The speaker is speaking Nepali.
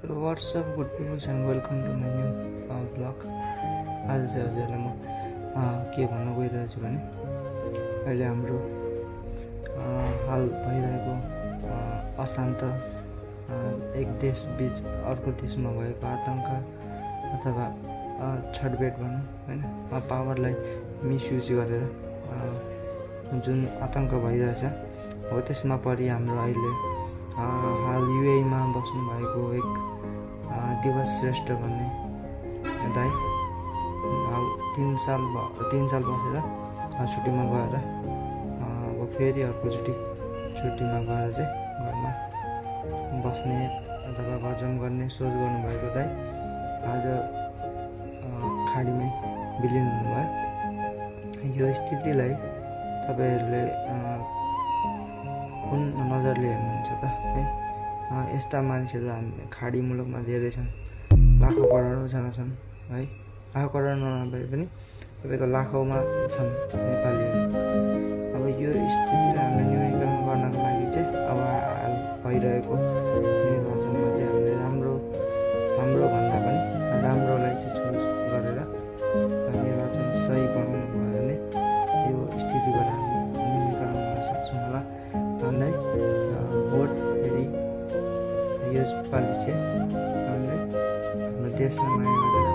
What's up, good people, and welcome to my new vlog. आज चाहिँ हजुरलाई म के भन्न गइरहेको छु भने अहिले हाम्रो हाल भइरहेको अशान्त एक देश बीच अर्को देशमा भएको आतंक अथवा छटबेट भनौँ हैन, पावरलाई मिसयुज गरेर जुन आतंक भइरहेछ हो त्यसमा परि हाम्रो अहिले हाल युएईमा बस्नु भएको एक दिवस श्रेष्ठ भन्ने दाइ हाल 3 साल बसेर छुट्टीमा गएर अब फेरि अर्कोचोटि छुट्टीमा गएर चाहिँ घरमा बस्ने अथवा घर जम गर्ने सोच गर्नुभएको दाइ आज खाडीमै विलिन हुनुभयो। यो स्थितिलाई तपाईहरूले कुन नजरले हेर्नुहुन्छ त है? यस्ता मानिसहरू हामी खाडी मुलुकमा धेरै छन्, लाखौँ करोडौँ जना छन् है। लाखौँ करोड नभए पनि तपाईँको लाखौँमा छन् नेपालीहरू। अब यो स्थितिलाई हामीले न्यूनीकरण गर्नको लागि चाहिँ अब हाल भइरहेको निर्वाचनमा चाहिँ हामीले राम्रो भन्दा पनि राम्रोलाई चाहिँ चुज गरेर निर्वाचन सही बनाउनु भयो भने यो स्थितिबाट हामी न्यूनीकरण गर्न सक्छौँ होला भन्दै भोट फेरि यसपालि चाहिँ हामीले हाम्रो देशलाई माया गरेर